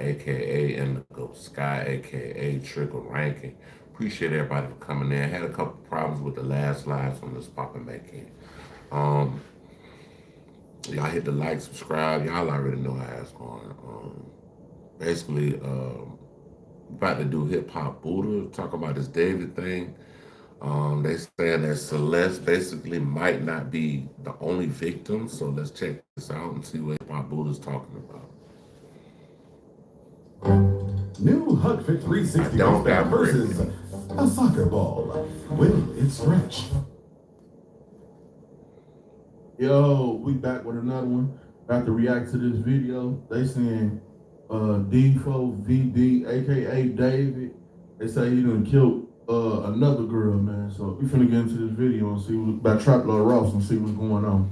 aka Indigo Sky, aka Trigger Ranking. Appreciate everybody for coming in. Had a couple problems with the last live from this popping back in. Um, y'all hit the like, subscribe. Y'all already know how it's going. Basically, about to do hip hop Buddha, talk about this David thing. They saying that Celeste basically might not be the only victim, so let's check this out and see what hip hop Buddha's talking about. New Hug Fit 360 baseball versus a soccer ball. Will it stretch? Yo, we back with another one. About to react to this video. They saying D4VD, aka David. They say he done killed another girl, man. So we finna get into this video and see about Trap Lord Ross and see what's going on.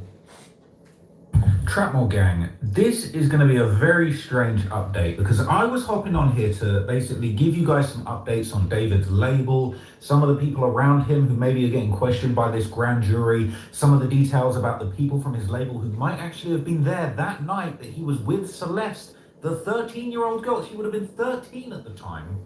Trapmore gang, this is going to be a very strange update because I was hopping on here to basically give you guys some updates on David's label, some of the people around him who maybe are getting questioned by this grand jury, some of the details about the people from his label who might actually have been there that night that he was with Celeste, the 13-year-old girl. She would have been 13 at the time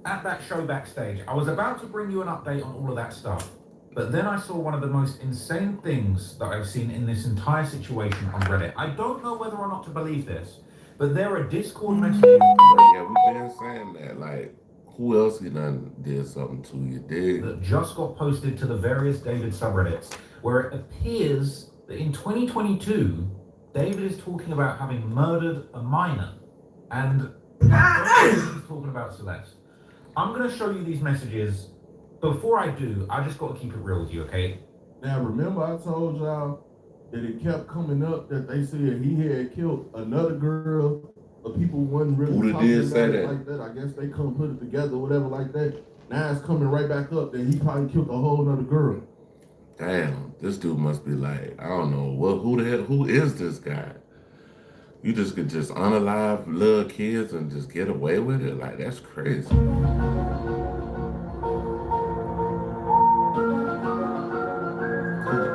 at that show backstage. I was about to bring you an update on all of that stuff. But then I saw one of the most insane things that I've seen in this entire situation on Reddit. I don't know whether or not to believe this, but there are Discord messages. Yeah, we've been saying that. Like, who else he done did something to you, dig? That just got posted to the various David subreddits, where it appears that in 2022, David is talking about having murdered a minor. And he's talking about Celeste. I'm going to show you these messages. Before I do, I just got to keep it real with you, okay? Now, remember I told y'all that it kept coming up that they said he had killed another girl, but people wasn't really talking about it like that. I guess they couldn't put it together or whatever like that. Now it's coming right back up that he probably killed a whole other girl. Damn, this dude must be like, I don't know, who is this guy? You just could just unalive little kids and just get away with it? Like, that's crazy.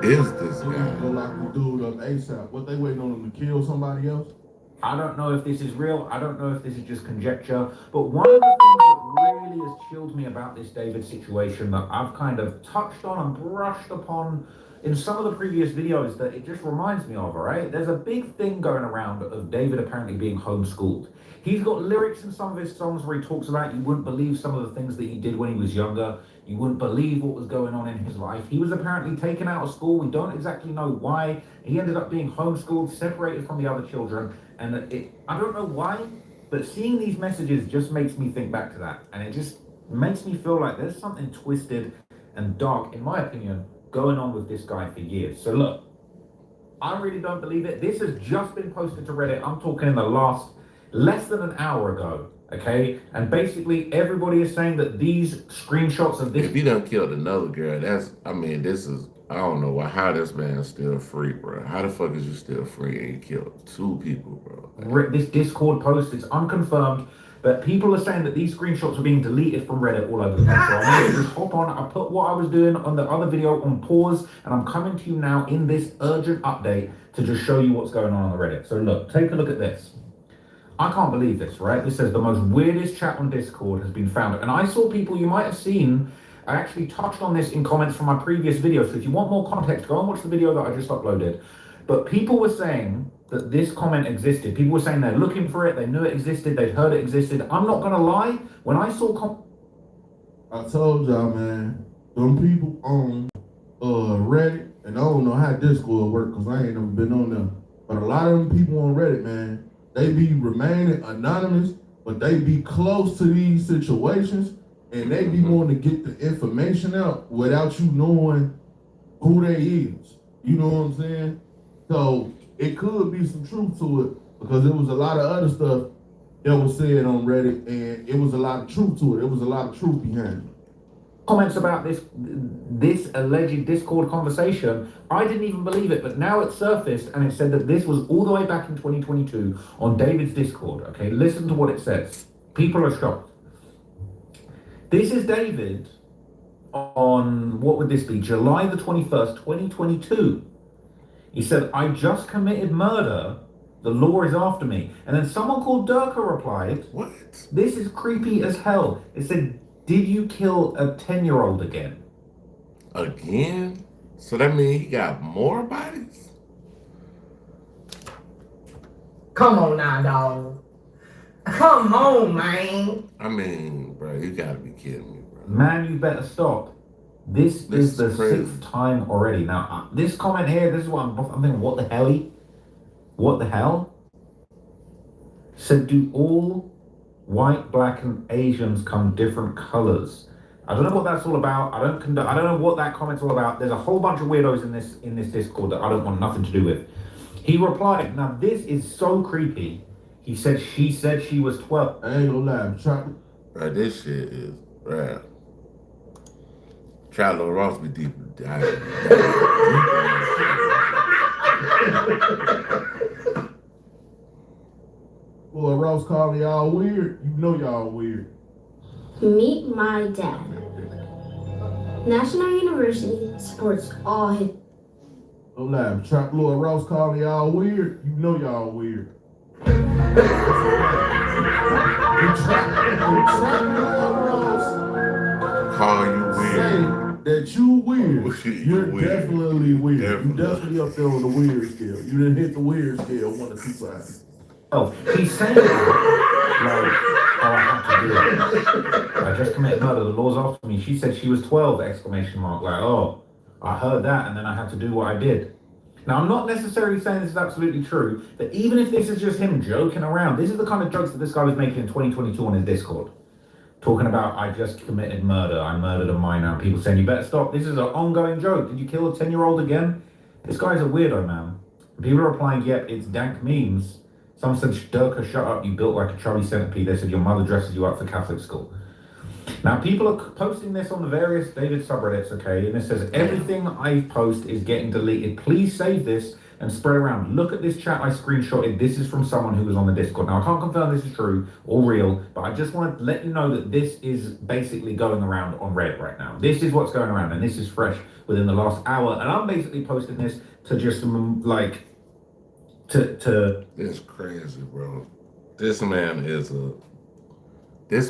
Is this guy? Go lock the dude up ASAP. What, they waiting on him to kill somebody else? I don't know if this is real. I don't know if this is just conjecture. But one of the things that really has chilled me about this David situation that I've kind of touched on and brushed upon in some of the previous videos that it just reminds me of, all right? There's a big thing going around of David apparently being homeschooled. He's got lyrics in some of his songs where he talks about you wouldn't believe some of the things that he did when he was younger. You wouldn't believe what was going on in his life. He was apparently taken out of school. We don't exactly know why. He ended up being homeschooled, separated from the other children. And I don't know why, but seeing these messages just makes me think back to that. And it just makes me feel like there's something twisted and dark, in my opinion, going on with this guy for years. So look, I really don't believe it. This has just been posted to Reddit. I'm talking in the last less than an hour ago, okay? And basically everybody is saying that these screenshots of this... If he done killed another girl, I don't know how this man's still free, bro. How the fuck is you still free and you killed 2 people, bro? Like, this Discord post is unconfirmed, but people are saying that these screenshots are being deleted from Reddit all over the place. So I'm going to just hop on. I put what I was doing on the other video on pause, and I'm coming to you now in this urgent update to just show you what's going on the Reddit. So look, take a look at this. I can't believe this, right? This says the most weirdest chat on Discord has been found. And I saw people you might have seen, I actually touched on this in comments from my previous video. So if you want more context, go and watch the video that I just uploaded. But people were saying that this comment existed. People were saying they're looking for it. They knew it existed. They'd heard it existed. I'm not going to lie. When I saw... I told y'all, man, them people on Reddit, and I don't know how Discord work because I ain't never been on there. But a lot of them people on Reddit, man, they be remaining anonymous, but they be close to these situations, and they be wanting to get the information out without you knowing who they is. You know what I'm saying? So it could be some truth to it because there was a lot of other stuff that was said on Reddit, and it was a lot of truth to it. There was a lot of truth behind it. Comments about this alleged Discord conversation, I didn't even believe it, but now it surfaced and it said that this was all the way back in 2022 on David's Discord. Okay, listen to what it says. People are shocked. This is David on, what would this be, July the 21st, 2022. He said, I just committed murder The law is after me. And then someone called Durka replied, What? this is creepy as hell. It said, did you kill a 10-year-old again? Again? So that means he got more bodies? Come on now, dog. Come on, man. I mean, bro, you gotta be kidding me, bro. Man, you better stop. This is the crazy. 6th time already. Now, this comment here, this is what I'm thinking, what the hell? What the hell? Said, do all white, black, and Asians come different colors? I don't know what that's all about. I don't know what that comment's all about. There's a whole bunch of weirdos in this Discord that I don't want nothing to do with. He replied, now this is so creepy. He said she was 12. I ain't gonna lie, Bro, this shit is, bro. Charlotte Ross be deep. Boy, Ross calling y'all weird. You know y'all weird. Meet my dad. National University supports all his. Don't lie, Trap Lord Ross calling y'all weird. You know y'all weird. Call you weird. Say that you weird. You're weird. definitely weird. Definitely. You definitely up there on the weird scale. You didn't hit the weird scale 1 or 2 times. Oh, he's saying like, oh, I have to do it. I just committed murder. The law's after me. She said she was 12! Exclamation mark. Like, oh, I heard that, and then I had to do what I did. Now, I'm not necessarily saying this is absolutely true, but even if this is just him joking around, this is the kind of jokes that this guy was making in 2022 on his Discord. Talking about, I just committed murder. I murdered a minor. And people saying, you better stop. This is an ongoing joke. Did you kill a 10-year-old again? This guy's a weirdo, man. People are replying, yep, it's dank memes. Someone said, Durka, shut up, you built like a Charlie Centipede. They said your mother dresses you up for Catholic school. Now, people are posting this on the various David subreddits, okay? And it says, everything I post is getting deleted. Please save this and spread around. Look at this chat I screenshotted. This is from someone who was on the Discord. Now, I can't confirm this is true or real, but I just want to let you know that this is basically going around on Reddit right now. This is what's going around, and this is fresh within the last hour. And I'm basically posting this to just, like, It's crazy, bro. This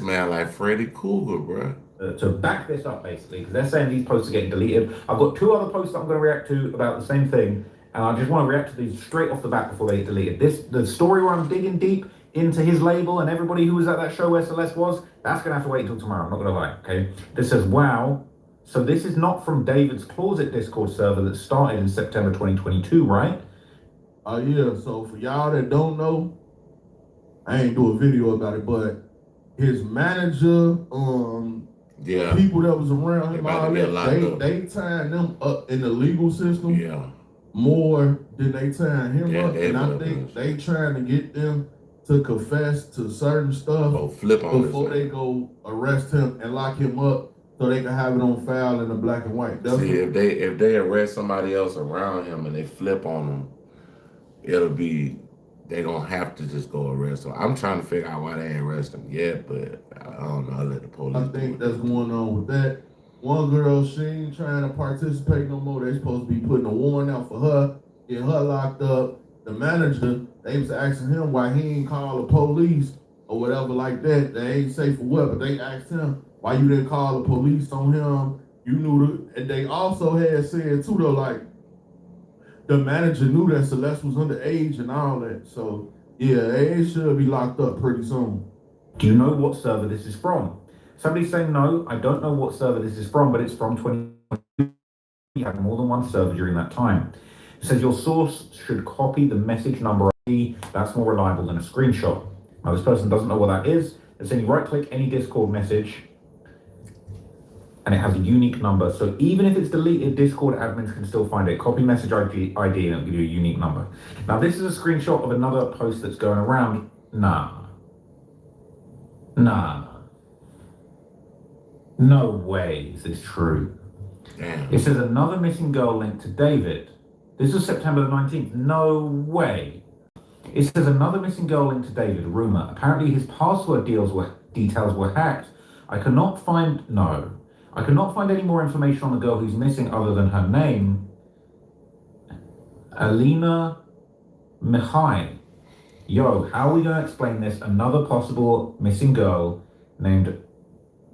man like Freddy Krueger, bro. To back this up, basically, because they're saying these posts are getting deleted. I've got 2 other posts that I'm going to react to about the same thing, and I just want to react to these straight off the bat before they get deleted. The story where I'm digging deep into his label and everybody who was at that show where Celeste was, that's going to have to wait until tomorrow. I'm not going to lie, okay? This says, wow. So this is not from David's Closet Discord server that started in September 2022, right? Yeah, so for y'all that don't know, I ain't do a video about it, but his manager, Yeah. people that was around They him, about all to get locked that, up. they tying them up in the legal system Yeah. more than they tying him Yeah, up. they And I will. think they trying to get them to confess to certain stuff Go flip on before this. they go arrest him and lock him up so they can have it on file in the black and white. That's See, if they arrest somebody else around him and they flip on him, it'll be they gonna have to just go arrest him. I'm trying to figure out why they ain't arrest him yet, but I don't know. I'll let the police. I think that's going on with that. One girl, she ain't trying to participate no more. They supposed to be putting a warrant out for her, get her locked up. The manager, they was asking him why he ain't call the police or whatever like that. They ain't say for what, but they asked him why you didn't call the police on him. You knew and they also had said too though, like the manager knew that Celeste was underage and all that. So yeah, they should be locked up pretty soon. Do you know what server this is from? Somebody's saying no, I don't know what server this is from, but it's from 2022. You had more than one server during that time. It says your source should copy the message number ID. That's more reliable than a screenshot. Now this person doesn't know what that is. It's saying you right click any Discord message and it has a unique number. So even if it's deleted, Discord admins can still find it. Copy message ID and it'll give you a unique number. Now this is a screenshot of another post that's going around. Nah. No way is this true. Damn. It says another missing girl linked to David. This is September the 19th. No way. It says another missing girl linked to David. Rumor. Apparently his password details were hacked. I cannot find any more information on the girl who's missing other than her name. Alina Mihai. Yo, how are we gonna explain this? Another possible missing girl named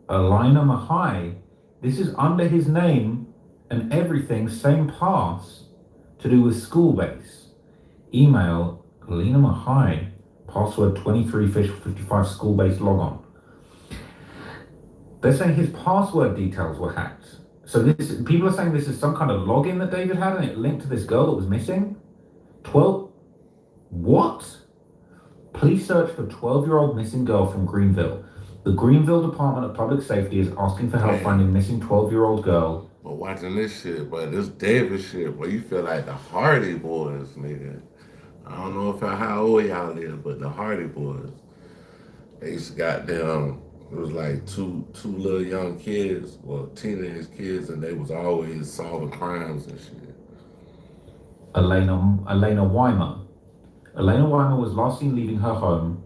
Alina Mahai. This is under his name and everything, same pass to do with school base. Email Alina Mahai, password 23fish55 school base logon. They're saying his password details were hacked. So this people are saying this is some kind of login that David had and it linked to this girl that was missing. 12 what? Police search for 12-year-old missing girl from Greenville. The Greenville Department of Public Safety is asking for help finding missing 12-year-old girl. But watching this shit, but this David shit, boy, you feel like the Hardy Boys, nigga. I don't know how old y'all is, but the Hardy Boys, they used to goddamn, it was like two little young kids, well, teenage kids, and they was always solving crimes and shit. Elena Weimer. Elena Weimer was last seen leaving her home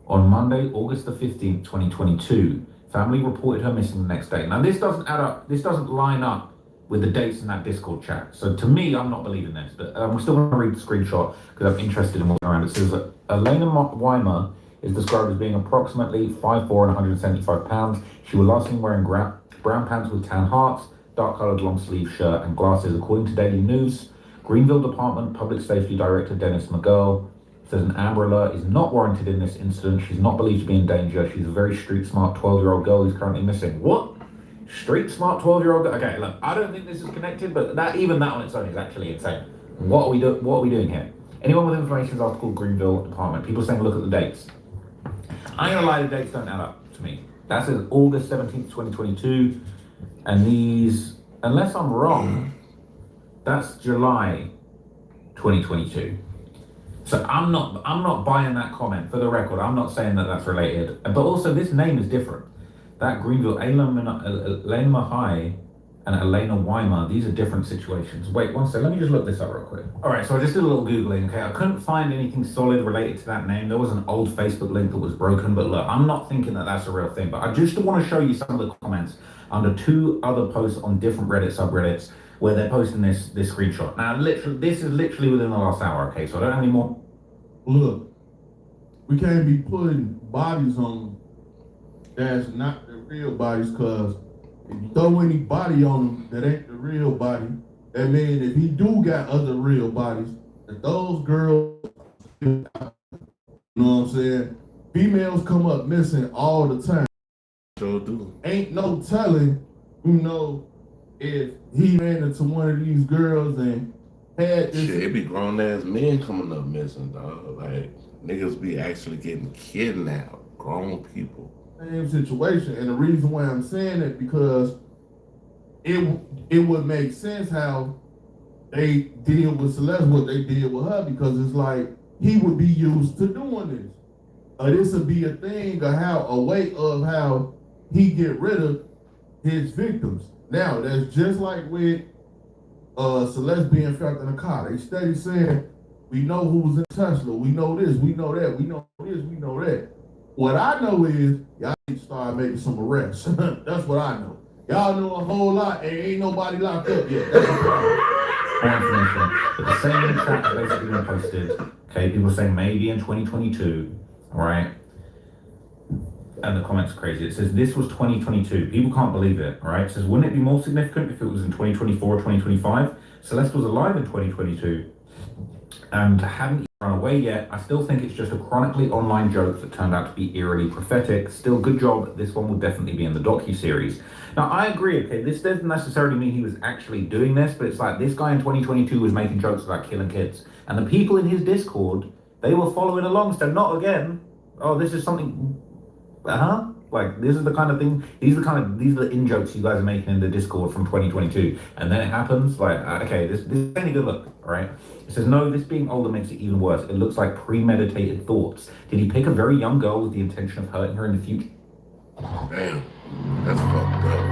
on Monday, August the 15th, 2022. Family reported her missing the next day. Now, this doesn't add up. This doesn't line up with the dates in that Discord chat. So to me, I'm not believing this, but I'm still going to read the screenshot because I'm interested in what's around. It says that Elena Weimer is described as being approximately 5'4" and 175 pounds. She was last seen wearing brown pants with tan hearts, dark-colored long-sleeve shirt, and glasses, according to Daily News. Greenville Department Public Safety Director Dennis McGill says an Amber Alert is not warranted in this incident. She's not believed to be in danger. She's a very street-smart 12-year-old girl who's currently missing. What? Street-smart 12-year-old girl? Okay, look, I don't think this is connected, but even that on its own is actually insane. What are we doing here? Anyone with information is after called Greenville Department. People saying look at the dates. I ain't gonna lie, the dates don't add up to me. That says August 17th, 2022, and these, unless I'm wrong, that's July 2022. So I'm not buying that comment. For the record, I'm not saying that that's related. But also, this name is different. That Greenville, Elena Mahai and Elena Weimer, these are different situations. Wait, one second. Let me just look this up real quick. All right, so I just did a little Googling. Okay, I couldn't find anything solid related to that name. There was an old Facebook link that was broken. But look, I'm not thinking that that's a real thing. But I just want to show you some of the comments under two other posts on different Reddit subreddits where they're posting this screenshot. Now, this is literally within the last hour, okay? So I don't have any more. Look, we can't be putting bodies on that's not the real bodies, because if you throw any body on them that ain't the real body, that means if he do got other real bodies, that those girls, you know what I'm saying? Females come up missing all the time. Sure do. Ain't no telling, if he ran into one of these girls and had this. Shit, it be grown ass men coming up missing, dog. Like, niggas be actually getting kidnapped. Grown people. Same situation. And the reason why I'm saying it, because it would make sense how they deal with Celeste, what they did with her, because it's like he would be used to doing this. This would be a thing of a way of how he get rid of his victims. Now, that's just like with Celeste being found in a car. They steady saying, we know who was in Tesla, we know this, we know that, we know this, we know that. What I know is, y'all need to start making some arrests. That's what I know. Y'all know a whole lot and ain't nobody locked up yet. That's the problem. More information. But the same chat has basically been posted. Okay, people saying maybe in 2022, right? And the comments are crazy. It says this was 2022. People can't believe it, all right? It says, wouldn't it be more significant if it was in 2024 or 2025? Celeste was alive in 2022 and hadn't run away yet. I still think it's just a chronically online joke that turned out to be eerily prophetic. Still, good job. This one will definitely be in the docu-series. Now, I agree, okay? This doesn't necessarily mean he was actually doing this, but it's like this guy in 2022 was making jokes about killing kids. And the people in his Discord, they were following along, so not again. Oh, this is something... Like, this is the kind of thing, these are the in-jokes you guys are making in the Discord from 2022. And then it happens, like, okay, this ain't a good look, all right? It says, no, this being older makes it even worse. It looks like premeditated thoughts. Did he pick a very young girl with the intention of hurting her in the future? Damn, that's fucked up.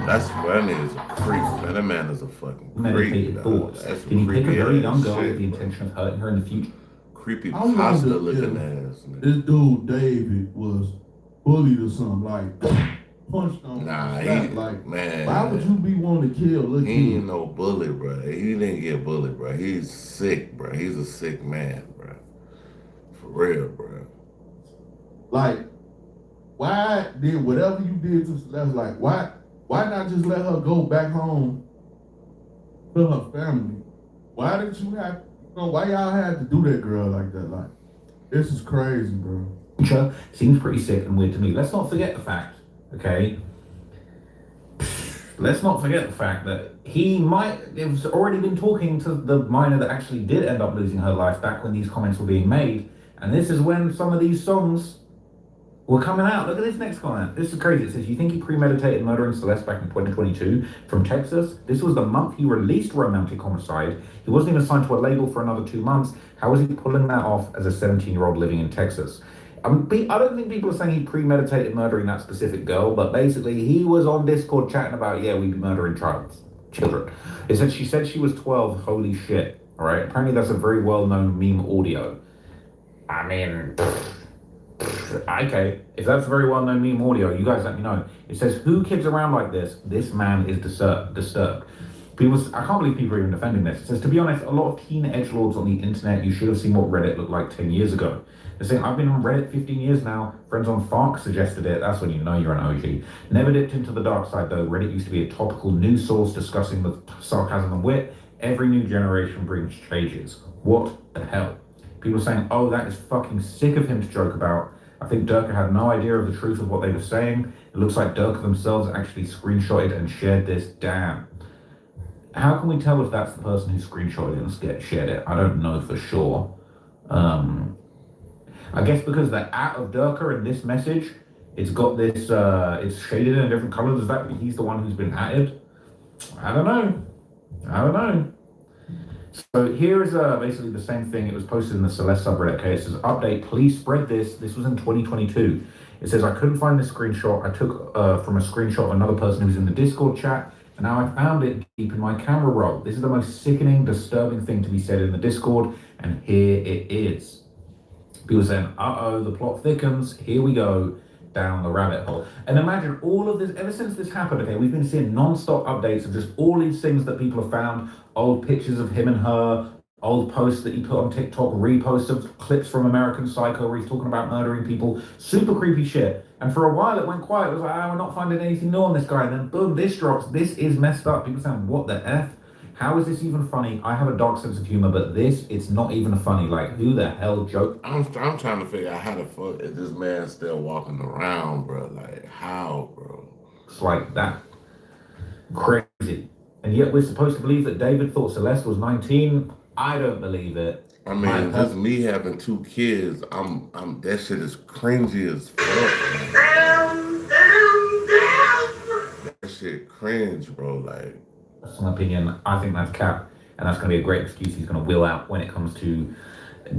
That's funny as a creep, man. That man is a fucking Premeditated thoughts. Did he pick a very young girl with the intention of hurting her in the future? Creepy pasta looking ass. This dude David was bullied or something, like punched on. Nah, slapped. he Like, man. why would you be wanting to kill? Look, He ain't no bully, bro. He didn't get bullied, bro. He's sick, bro. He's a sick man, bro. For real, bro. like, why did whatever you did to Celeste? Like, why not just let her go back home to her family? Why did you have? Why y'all had to do that girl like that? Like, this is crazy, bro. Seems pretty sick and weird to me. Let's not forget the fact, okay? Let's not forget the fact that he might have already been talking to the minor that actually did end up losing her life back when these comments were being made. And this is when some of these songs were coming out. Look at this next comment. This is crazy. It says, you think he premeditated murdering Celeste back in 2022 from Texas? This was the month he released Romantic Homicide. He wasn't even signed to a label for another 2 months. How is he pulling that off as a 17-year-old living in Texas? I don't think people are saying he premeditated murdering that specific girl, but basically he was on Discord chatting about, yeah, we'd be murdering children. It said she said she was 12. Holy shit. All right. Apparently that's a very well-known meme audio. I mean, okay. If that's a very well-known meme audio, you guys let me know. It says, who kids around like this? This man is disturbed. I can't believe people are even defending this. It says, to be honest, a lot of teen edgelords on the internet, you should have seen what Reddit looked like 10 years ago. They're saying, I've been on Reddit 15 years now. Friends on Fark suggested it. That's when you know you're an OG. Never dipped into the dark side, though. Reddit used to be a topical news source discussing with sarcasm and wit. Every new generation brings changes. What the hell? People saying, oh, that is fucking sick of him to joke about. I think Durka had no idea of the truth of what they were saying. It looks like Durka themselves actually screenshotted and shared this. Damn. How can we tell if that's the person who screenshotted it and shared it? I don't know for sure. I guess because the @ of Durka in this message, it's got this, it's shaded in a different color. Does that mean he's the one who's been added? I don't know. So here is basically the same thing. It was posted in the Celeste subreddit. Okay, it says, update, please spread this. This was in 2022. It says, I couldn't find this screenshot. I took from a screenshot of another person who was in the Discord chat, and now I found it deep in my camera roll. This is the most sickening, disturbing thing to be said in the Discord, and here it is. People saying, uh-oh, the plot thickens. Here we go down the rabbit hole. And imagine all of this, ever since this happened, okay, we've been seeing non-stop updates of just all these things that people have found, old pictures of him and her, old posts that he put on TikTok, reposts of clips from American Psycho where he's talking about murdering people, super creepy shit. And for a while it went quiet. It was like, we're not finding anything new on this guy. And then boom, this drops. This is messed up. People saying, what the F? How is this even funny? I have a dark sense of humor, but it's not even funny. Like, who the hell joke? I'm trying to figure out how the fuck is this man still walking around, bro? Like, how, bro? It's like that. Crazy. And yet we're supposed to believe that David thought Celeste was 19. I don't believe it. I mean, just me having 2 kids, I'm that shit is cringy as fuck, man. That shit cringe, bro. Like, That's my opinion. I think that's cap, and that's going to be a great excuse he's going to wheel out when it comes to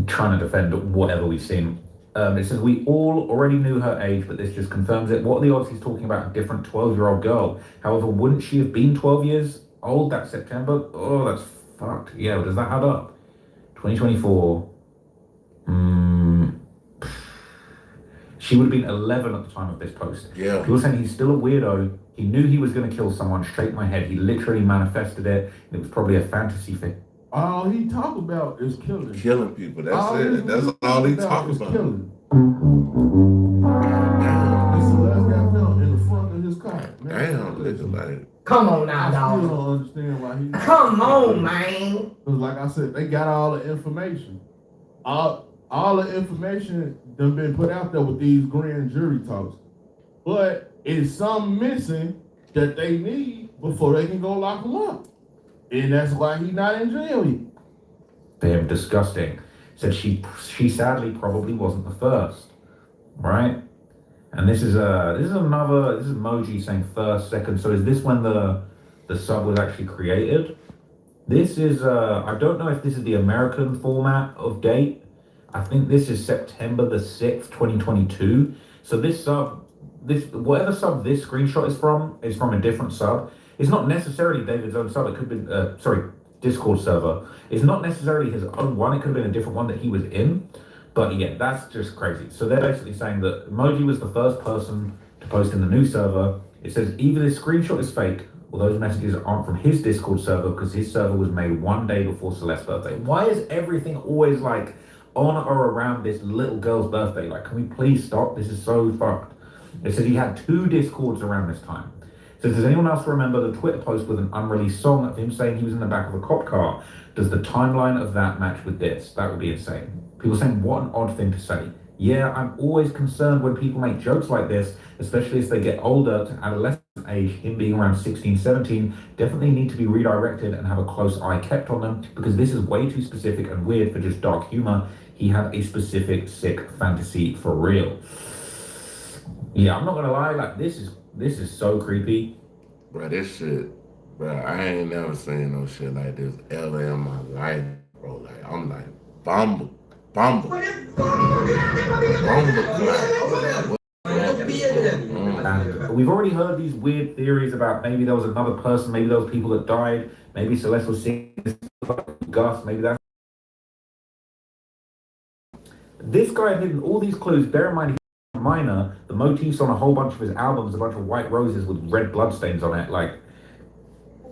trying to defend whatever we've seen. It says, we all already knew her age, but this just confirms it. What are the odds he's talking about a different 12-year-old girl? However, wouldn't she have been 12 years old that September? Oh, that's fucked. Yeah, does that add up? 2024. She would have been 11 at the time of this post. yeah. People saying he's still a weirdo. He knew he was going to kill someone. Shake my head. He literally manifested it. It was probably a fantasy thing. All he talk about is killing. Killing people. That's it. That's all he talks about. Killing. Damn. This last guy found in the front of his car. Damn, listen, like, Come on now, I still dog. don't understand why he. Come on, man. Because like I said, they got all the information. All the information done been put out there with these grand jury talks. But it's something missing that they need before they can go lock him up. And that's why he's not in jail yet. Damn, disgusting. Said she sadly probably wasn't the first, right? And this is Moji saying first, second. So is this when the sub was actually created? This is I don't know if this is the American format of date. I think this is September the 6th, 2022. So whatever sub this screenshot is from a different sub. It's not necessarily David's own sub. It could be Discord server. It's not necessarily his own one. It could have been a different one that he was in. But yeah, that's just crazy. So they're basically saying that Emoji was the first person to post in the new server. It says either this screenshot is fake or those messages aren't from his Discord server because his server was made one day before Celeste's birthday. Why is everything always like on or around this little girl's birthday? Like, can we please stop? This is so fucked. It says he had 2 Discords around this time. It says, does anyone else remember the Twitter post with an unreleased song of him saying he was in the back of a cop car? Does the timeline of that match with this? That would be insane. People saying, what an odd thing to say. Yeah, I'm always concerned when people make jokes like this, especially as they get older to adolescent age, him being around 16, 17, definitely need to be redirected and have a close eye kept on them because this is way too specific and weird for just dark humor. He had a specific sick fantasy for real. Yeah, I'm not gonna lie, like this is so creepy. Bro, this shit, bro, I ain't never seen no shit like this ever in my life, bro. Like, I'm like, bumble. And we've already heard these weird theories about maybe there was another person, maybe there was people that died, maybe Celeste was seeing Gus, maybe that's... This guy had hidden all these clues. Bear in mind, he's a minor. The motifs on a whole bunch of his albums, a bunch of white roses with red bloodstains on it, like...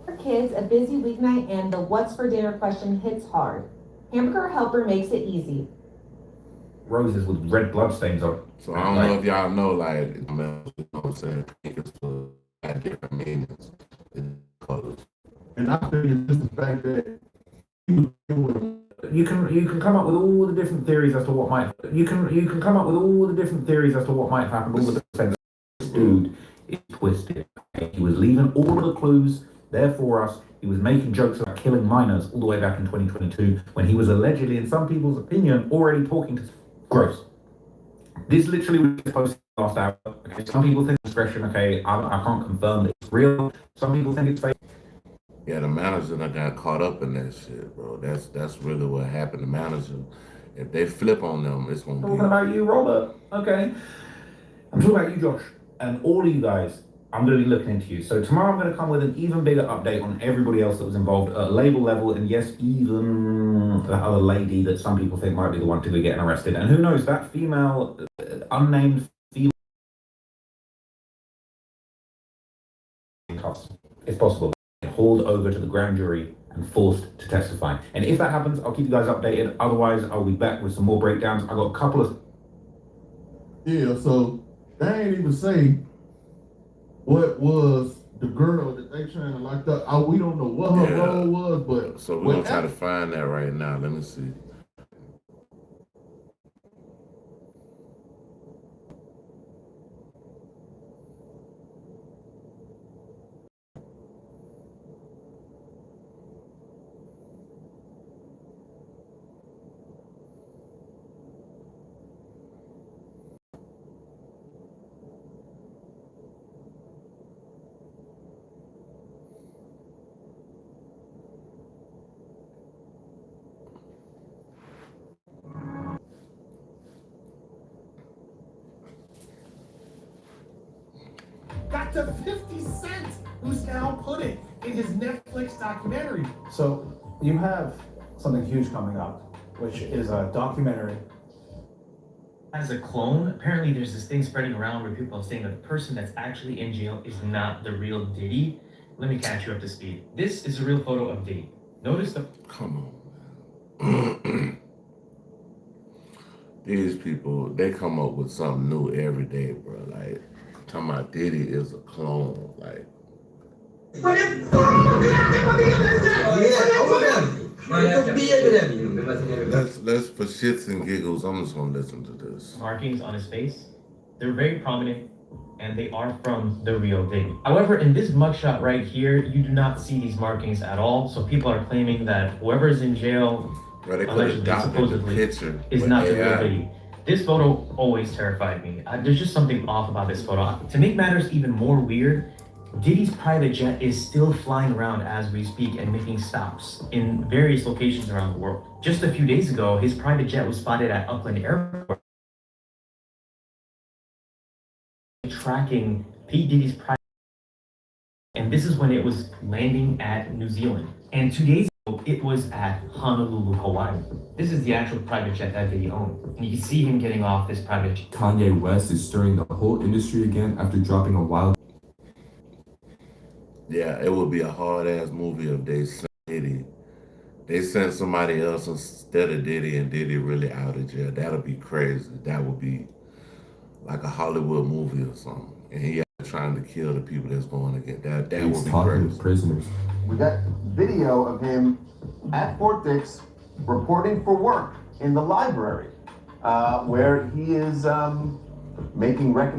For kids, a busy weeknight and the what's for dinner question hits hard. Hamburger Helper makes it easy. Roses with red bloodstains on it. So I don't know if y'all know, like, you know what I'm saying, pink is for different meanings in colors. And I think it's just the fact that you can come up with all the different theories as to what might come up with all the different theories as to what might happen. All the defense dude is twisted. He was leaving all of the clues there for us. He was making jokes about killing minors all the way back in 2022 when he was allegedly, in some people's opinion, already talking to... Gross. This literally was posted last hour. Okay, some people think it's discretion. Okay, I can't confirm that it's real. Some people think it's fake. Yeah, the manager that got caught up in that shit, bro. That's really what happened. The manager, if they flip on them, it's gonna be... Talking about you, Robert. Okay. I'm talking about you, Josh. And all of you guys, I'm going to be looking into you. So tomorrow I'm going to come with an even bigger update on everybody else that was involved at label level. And yes, even that other lady that some people think might be the one to be getting arrested. And who knows, that female, unnamed female... It's possible. Hauled over to the grand jury and forced to testify. And if that happens, I'll keep you guys updated. Otherwise, I'll be back with some more breakdowns. I got a couple of... Yeah, so they ain't even say what was the girl that they trying to lock up. We don't know what her role was, but... So we're going to try to find that right now. Let me see. Got to 50 Cent, who's now put it in his Netflix documentary. So you have something huge coming up, which is a documentary. As a clone, apparently there's this thing spreading around where people are saying that the person that's actually in jail is not the real Diddy. Let me catch you up to speed. This is a real photo of Diddy. Notice the... Come on, man. These people, they come up with something new every day, bro. Like, talking about Diddy is a clone, like... Let's for shits and giggles, I'm just gonna listen to this. markings on his face, they're very prominent, and they are from the real Diddy. However, in this mugshot right here, you do not see these markings at all, so people are claiming that whoever is in jail, Bro, they could have adopted the picture is not the real Diddy. This photo always terrified me. There's just something off about this photo. To make matters even more weird, Diddy's private jet is still flying around as we speak and making stops in various locations around the world. Just a few days ago, his private jet was spotted at Auckland Airport, tracking P. Diddy's private, and this is when it was landing at New Zealand. And 2 days it was at Honolulu, Hawaii. This is the actual private jet that Diddy owned. And you can see him getting off this private jet. Kanye West is stirring the whole industry again after dropping a wild. Yeah, it would be a hard ass movie if they sent Diddy. They sent somebody else instead of Diddy and Diddy really out of jail. That'll be crazy. That would be like a Hollywood movie or something. And he trying to kill the people that's going against that. That would be talking crazy. to prisoners. We got video of him at Fort Dix reporting for work in the library, where he is making recommendations.